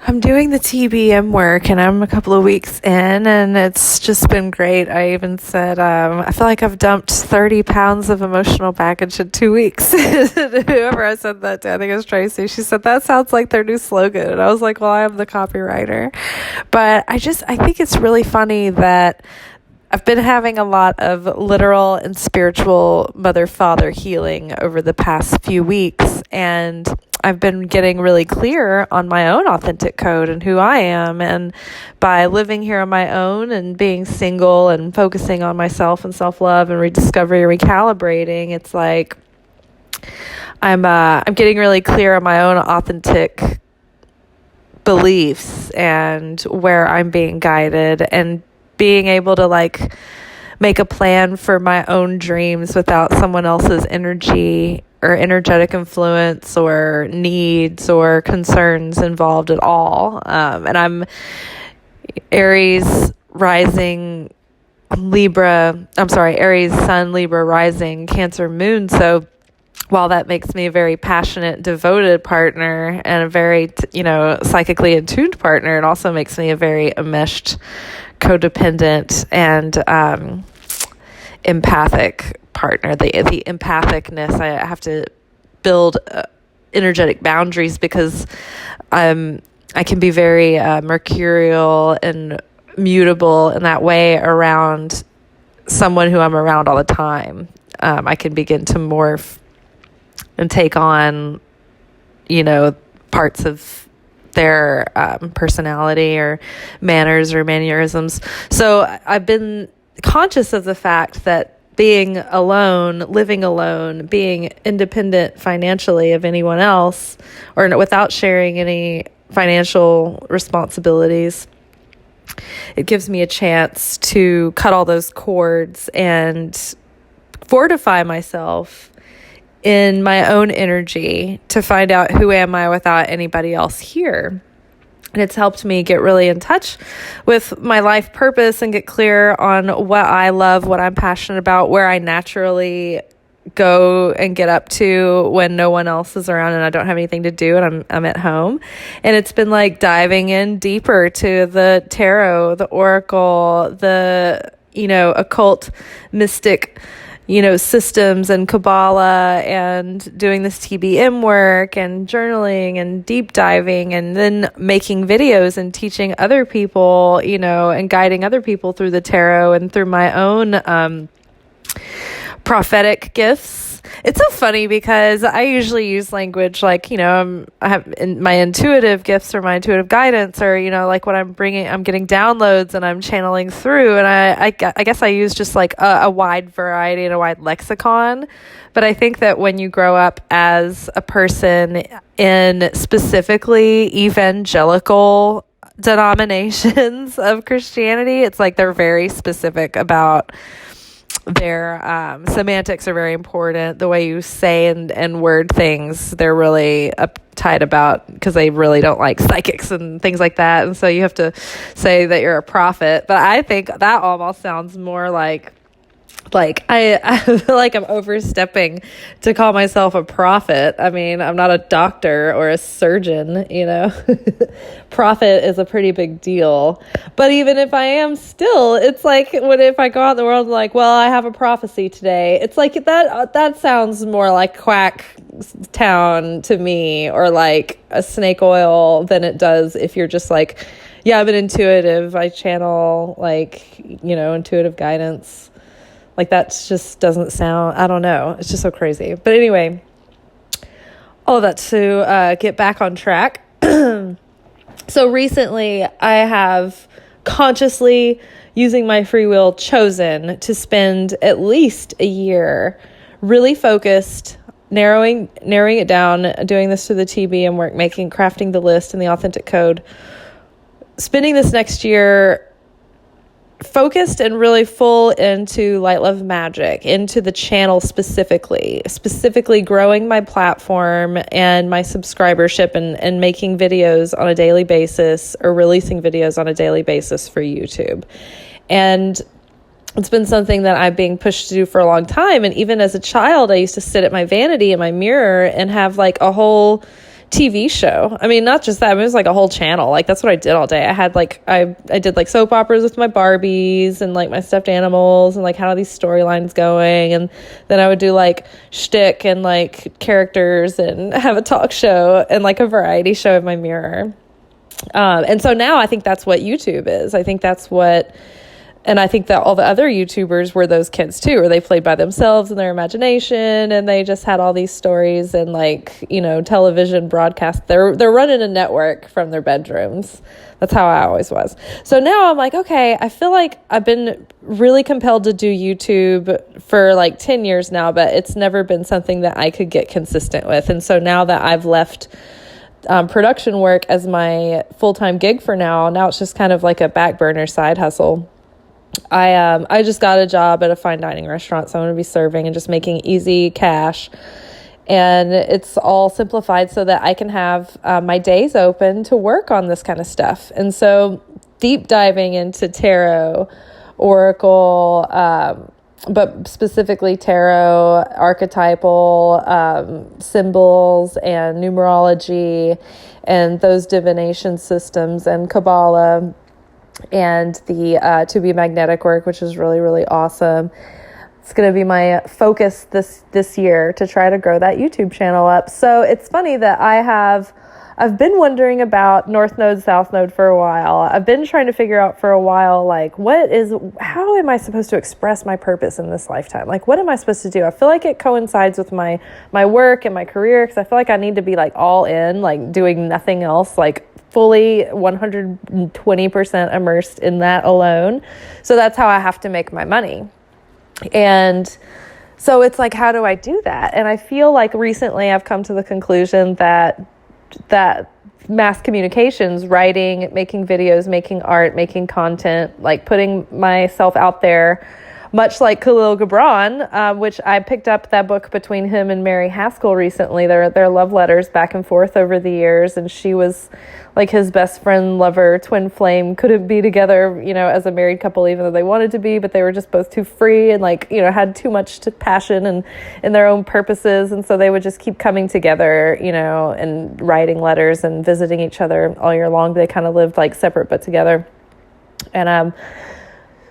I'm doing the TBM work and I'm a couple of weeks in and it's just been great. I even said, I feel like I've dumped 30 pounds of emotional baggage in 2 weeks. Whoever I said that to, I think it was Tracy, she said, that sounds like their new slogan. And I was like, well, I am the copywriter. But I think it's really funny that I've been having a lot of literal and spiritual mother-father healing over the past few weeks, and I've been getting really clear on my own authentic code and who I am, and by living here on my own and being single and focusing on myself and self-love and rediscovery and recalibrating, it's like I'm getting really clear on my own authentic beliefs and where I'm being guided, and being able to make a plan for my own dreams without someone else's energy or energetic influence or needs or concerns involved at all. And I'm Aries rising Aries sun, Libra rising, Cancer moon. So while that makes me a very passionate, devoted partner and a very, psychically attuned partner, it also makes me a very enmeshed, codependent and empathic partner. The empathicness, I have to build energetic boundaries because I can be very mercurial and mutable in that way around someone who I'm around all the time. I can begin to morph and take on, parts of their personality or manners or mannerisms. So I've been conscious of the fact that being alone, living alone, being independent financially of anyone else, or without sharing any financial responsibilities, it gives me a chance to cut all those cords and fortify myself in my own energy to find out who am I without anybody else here. And it's helped me get really in touch with my life purpose and get clear on what I love, what I'm passionate about, where I naturally go and get up to when no one else is around and I don't have anything to do and I'm at home. And it's been like diving in deeper to the tarot, the oracle, the, occult, mystic, systems and Kabbalah, and doing this TBM work and journaling and deep diving, and then making videos and teaching other people, and guiding other people through the tarot and through my own prophetic gifts. It's so funny because I usually use language like, I have my intuitive gifts or my intuitive guidance, or, like when I'm getting downloads and I'm channeling through, and I guess I use just like a wide variety and a wide lexicon. But I think that when you grow up as a person in specifically evangelical denominations of Christianity, it's like they're very specific about their semantics are very important. The way you say and word things, they're really uptight about, because they really don't like psychics and things like that. And so you have to say that you're a prophet. But I think that almost sounds more like I feel like I'm overstepping to call myself a prophet. I mean, I'm not a doctor or a surgeon, Prophet is a pretty big deal. But even if I am still, it's like if I go out in the world like, well, I have a prophecy today. It's like that sounds more like quack town to me, or like a snake oil, than it does if you're just like, yeah, I'm an intuitive. I channel intuitive guidance. Like that just doesn't sound, I don't know. It's just so crazy. But anyway, all of that to get back on track. So recently I have consciously, using my free will, chosen to spend at least a year really focused, narrowing it down, doing this through the TBM work, crafting the list and the authentic code, spending this next year focused and really full into Light Love Magick, into the channel specifically growing my platform and my subscribership, and making videos on a daily basis, or releasing videos on a daily basis for YouTube. And it's been something that I'm being pushed to do for a long time. And even as a child, I used to sit at my vanity in my mirror and have like a whole TV show. I mean, not just that, it was like a whole channel. Like, that's what I did all day. I had like, I did like soap operas with my Barbies and like my stuffed animals and like had all these storylines going. And then I would do like shtick and like characters and have a talk show and like a variety show in my mirror. And so now I think that's what YouTube is. I think that's what, and I think that all the other YouTubers were those kids too, or they played by themselves in their imagination and they just had all these stories and like, you know, television broadcast. They're running a network from their bedrooms. That's how I always was. So now I'm like, okay, I feel like I've been really compelled to do YouTube for like 10 years now, but it's never been something that I could get consistent with. And so now that I've left production work as my full-time gig for now it's just kind of like a back burner side hustle. I just got a job at a fine dining restaurant, so I'm going to be serving and just making easy cash. And it's all simplified so that I can have my days open to work on this kind of stuff. And so deep diving into tarot, oracle, but specifically tarot, archetypal symbols and numerology and those divination systems and Kabbalah and the to be magnetic work, which is really, really awesome. It's going to be my focus this year to try to grow that YouTube channel up. So it's funny that I've been wondering about North Node, South Node for a while. I've been trying to figure out for a while, like, how am I supposed to express my purpose in this lifetime? Like, what am I supposed to do? I feel like it coincides with my work and my career, because I feel like I need to be like all in, like doing nothing else, like fully 120% immersed in that alone. So that's how I have to make my money. And so it's like, how do I do that? And I feel like recently I've come to the conclusion that mass communications, writing, making videos, making art, making content, like putting myself out there, much like Khalil Gibran, which I picked up that book between him and Mary Haskell recently. Their love letters back and forth over the years, and she was like his best friend, lover, twin flame, couldn't be together, you know, as a married couple, even though they wanted to be, but they were just both too free and like, you know, had too much passion and in their own purposes. And so they would just keep coming together, you know, and writing letters and visiting each other all year long. They kind of lived like separate but together. And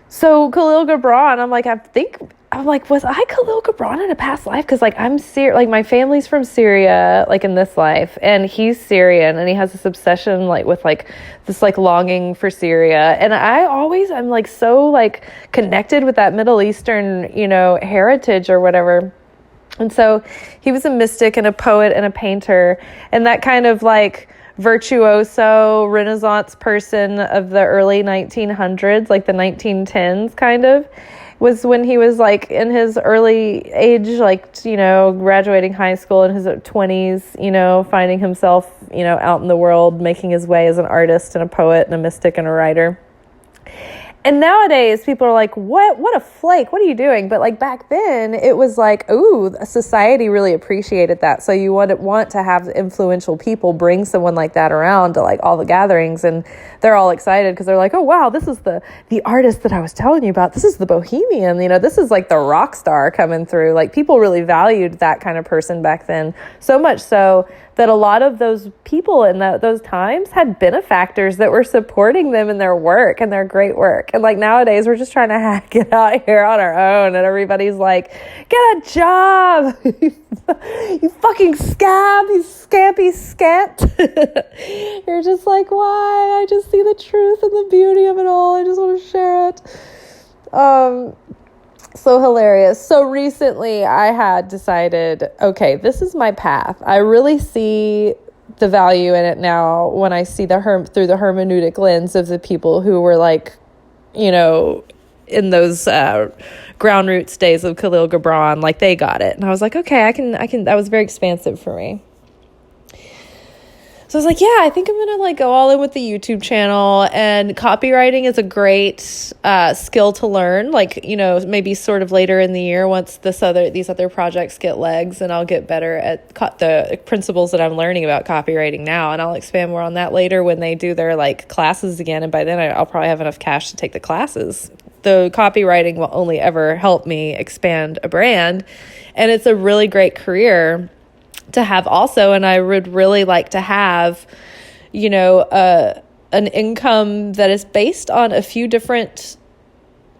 so Khalil Gibran, I'm like, was I Khalil Gibran in a past life? Because like like my family's from Syria, like in this life, and he's Syrian, and he has this obsession like with like this like longing for Syria, and I'm like so like connected with that Middle Eastern, you know, heritage or whatever. And so he was a mystic and a poet and a painter, and that kind of like virtuoso Renaissance person of the early 1900s, like the 1910s kind of, was when he was like in his early age, like, you know, graduating high school in his 20s, you know, finding himself, you know, out in the world, making his way as an artist and a poet and a mystic and a writer. And nowadays people are like, what a flake, what are you doing? But like back then it was like, ooh, society really appreciated that. So you want to have influential people bring someone like that around to like all the gatherings, and they're all excited because they're like, oh wow, this is the artist that I was telling you about. This is the bohemian, you know, this is like the rock star coming through. Like people really valued that kind of person back then, so much so that a lot of those people in those times had benefactors that were supporting them in their work and their great work. And like nowadays, we're just trying to hack it out here on our own, and everybody's like, get a job, you fucking scab, you scampy scant. You're just like, why? I just see the truth and the beauty of it all. I just want to share it. So hilarious. So recently I had decided, okay, this is my path. I really see the value in it now when I see through the hermeneutic lens of the people who were like, you know, in those ground roots days of Khalil Gibran, like they got it. And I was like, okay, I can, that was very expansive for me. So I was like, yeah, I think I'm going to like go all in with the YouTube channel, and copywriting is a great skill to learn. Like, you know, maybe sort of later in the year once these other projects get legs, and I'll get better at the principles that I'm learning about copywriting now. And I'll expand more on that later when they do their like classes again. And by then I'll probably have enough cash to take the classes. The copywriting will only ever help me expand a brand. And it's a really great career. to have also. And I would really like to have, an income that is based on a few different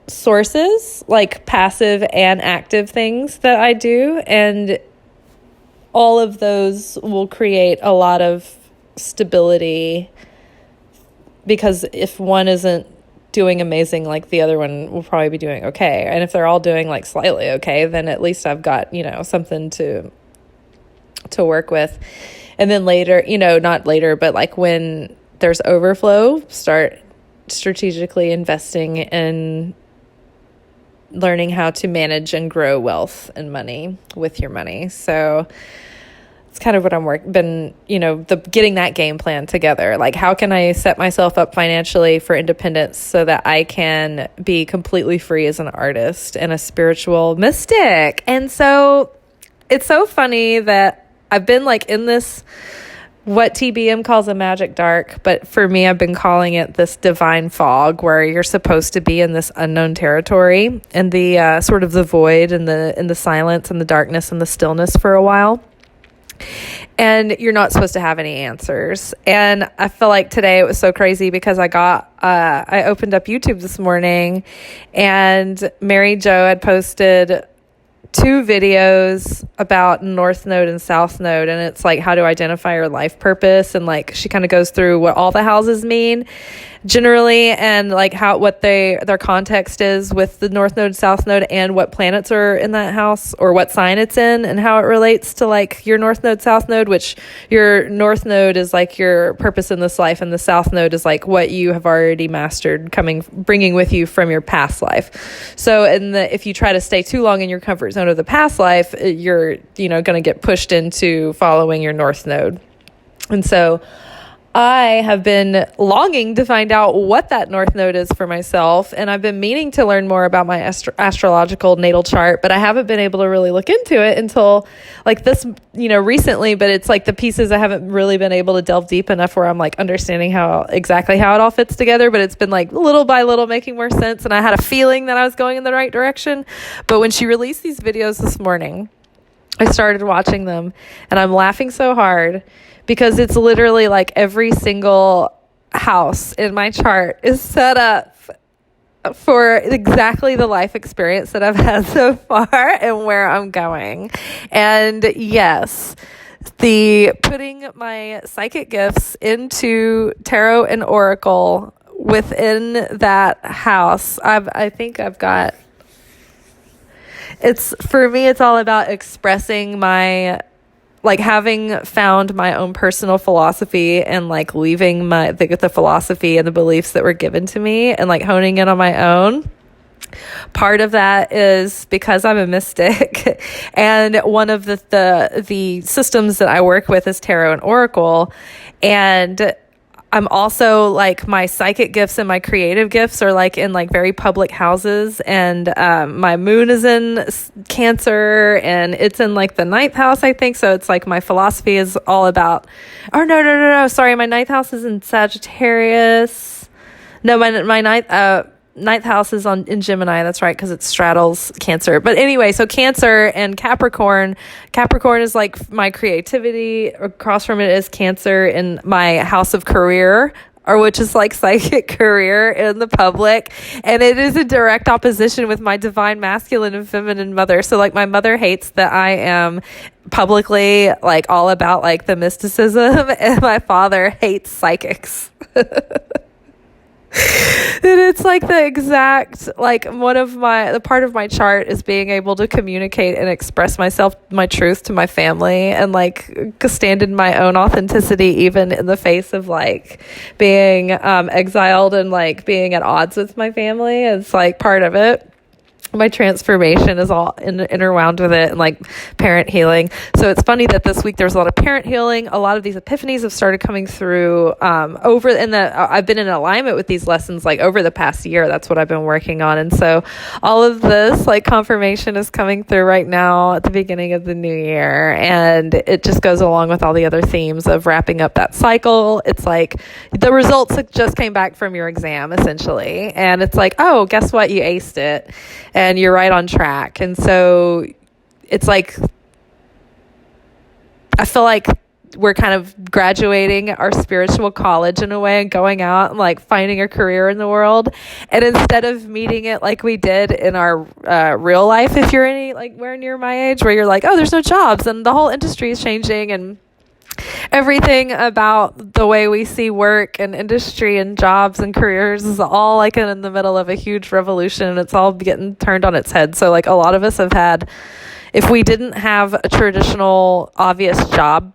sources, like passive and active things that I do. And all of those will create a lot of stability, because if one isn't doing amazing, like the other one will probably be doing okay. And if they're all doing like slightly okay, then at least I've got, something to work with. And then later, not later, but like when there's overflow, start strategically investing in learning how to manage and grow wealth and money with your money. So it's kind of what been getting that game plan together. Like, how can I set myself up financially for independence so that I can be completely free as an artist and a spiritual mystic? And so it's so funny that I've been like in this, what TBM calls a magic dark, but for me, I've been calling it this divine fog, where you're supposed to be in this unknown territory, and the sort of the void and the silence and the darkness and the stillness for a while. And you're not supposed to have any answers. And I feel like today it was so crazy because I opened up YouTube this morning, and Mary Jo had posted 2 videos about North Node and South Node, and it's like how to identify your life purpose, and like she kind of goes through what all the houses mean generally, and like what their context is with the North Node, South Node, and what planets are in that house, or what sign it's in, and how it relates to like your North Node, South Node, which your North Node is like your purpose in this life, and the South Node is like what you have already mastered, bringing with you from your past life. So if you try to stay too long in your comfort zone of the past life, you're going to get pushed into following your North Node. And so I have been longing to find out what that North Node is for myself, and I've been meaning to learn more about my astrological natal chart, but I haven't been able to really look into it until like this, recently, but it's like the pieces I haven't really been able to delve deep enough where I'm like understanding exactly how it all fits together, but it's been like little by little making more sense, and I had a feeling that I was going in the right direction. But when she released these videos this morning, I started watching them, and I'm laughing so hard because it's literally like every single house in my chart is set up for exactly the life experience that I've had so far and where I'm going. And yes, the putting my psychic gifts into tarot and oracle within that house, I think I've got, for me, it's all about expressing like having found my own personal philosophy, and like leaving the philosophy and the beliefs that were given to me, and like honing it on my own. Part of that is because I'm a mystic, and one of the systems that I work with is tarot and oracle, and I'm also like my psychic gifts and my creative gifts are like in like very public houses, and my moon is in Cancer, and it's in like the 9th house, I think. So it's like my philosophy is all about, sorry, my 9th house is in Sagittarius. No, my ninth house is in Gemini. That's right, because it straddles Cancer. But anyway, so Cancer and Capricorn is like my creativity. Across from it is Cancer in my house of career, or which is like psychic career in the public. And it is in direct opposition with my divine masculine and feminine mother. So like my mother hates that I am publicly like all about like the mysticism, and my father hates psychics. And it's like the exact, like the part of my chart is being able to communicate and express myself, my truth to my family, and like stand in my own authenticity, even in the face of like being exiled and like being at odds with my family. It's like part of it. My transformation is all interwound with it, and like parent healing. So it's funny that this week there's a lot of parent healing. A lot of these epiphanies have started coming through I've been in alignment with these lessons like over the past year. That's what I've been working on. And so all of this like confirmation is coming through right now at the beginning of the new year. And it just goes along with all the other themes of wrapping up that cycle. It's like the results that just came back from your exam, essentially. And it's like, oh, guess what? You aced it. And you're right on track. And so it's like I feel like we're kind of graduating our spiritual college in a way and going out and like finding a career in the world. And instead of meeting it like we did in our real life, if you're anywhere near my age, where you're like, oh, there's no jobs and the whole industry is changing and everything about the way we see work and industry and jobs and careers is all like in the middle of a huge revolution, and it's all getting turned on its head. So like a lot of us have had, if we didn't have a traditional obvious job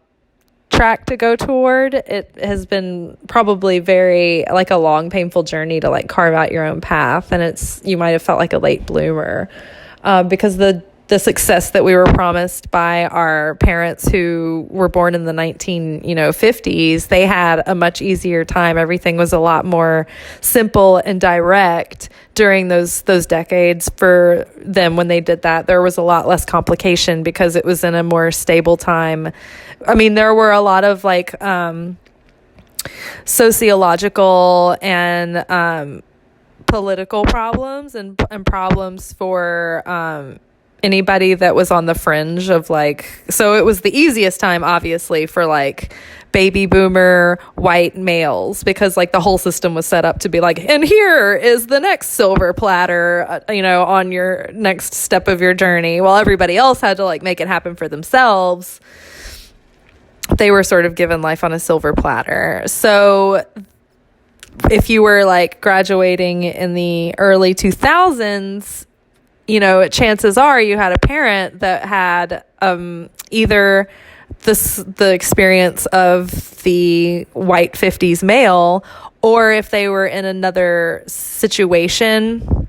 track to go toward, it has been probably very like a long, painful journey to like carve out your own path. And you might have felt like a late bloomer because the success that we were promised by our parents who were born in the 1950s, they had a much easier time. Everything was a lot more simple and direct during those decades for them. When they did that, there was a lot less complication because it was in a more stable time. I mean, there were a lot of like sociological and political problems and problems for anybody that was on the fringe of like, so it was the easiest time obviously for like baby boomer white males, because like the whole system was set up to be like, and here is the next silver platter, on your next step of your journey, while everybody else had to like make it happen for themselves. They were sort of given life on a silver platter. So if you were like graduating in the early 2000s, chances are you had a parent that had either the experience of the white 50s male, or if they were in another situation,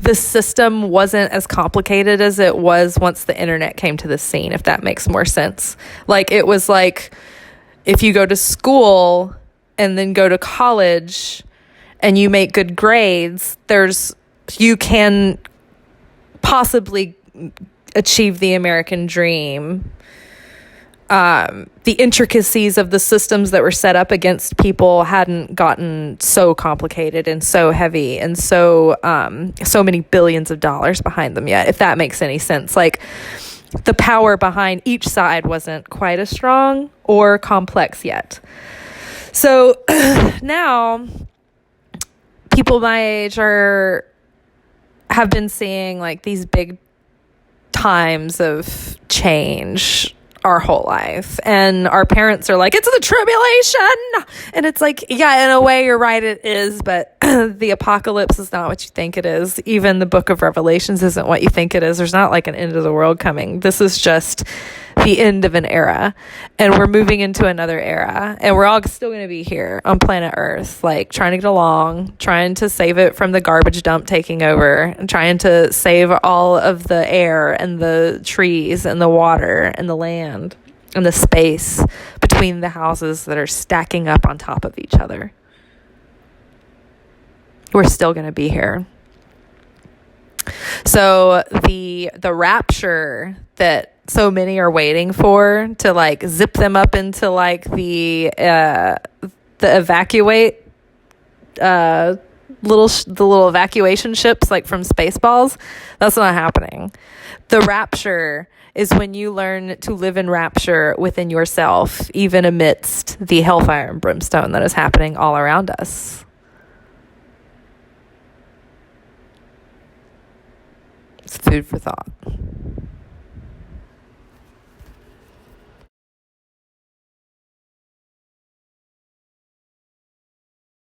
the system wasn't as complicated as it was once the internet came to the scene, if that makes more sense. Like, it was like, if you go to school and then go to college and you make good grades, you can possibly achieve the American dream. The intricacies of the systems that were set up against people hadn't gotten so complicated and so heavy and so many billions of dollars behind them yet, if that makes any sense. Like, the power behind each side wasn't quite as strong or complex yet. So now people my age have been seeing like these big times of change our whole life, and our parents are like, it's the tribulation, and it's like, yeah, in a way you're right, it is, but the apocalypse is not what you think it is. Even the book of Revelations isn't what you think it is. There's not like an end of the world coming. This is just the end of an era, and we're moving into another era, and we're all still going to be here on planet Earth, like trying to get along, trying to save it from the garbage dump taking over, and trying to save all of the air and the trees and the water and the land and the space between the houses that are stacking up on top of each other. We're still going to be here. So the rapture that so many are waiting for, to like zip them up into like the evacuate the little evacuation ships like from Spaceballs, that's not happening. The rapture is when you learn to live in rapture within yourself, even amidst the hellfire and brimstone that is happening all around us. It's food for thought.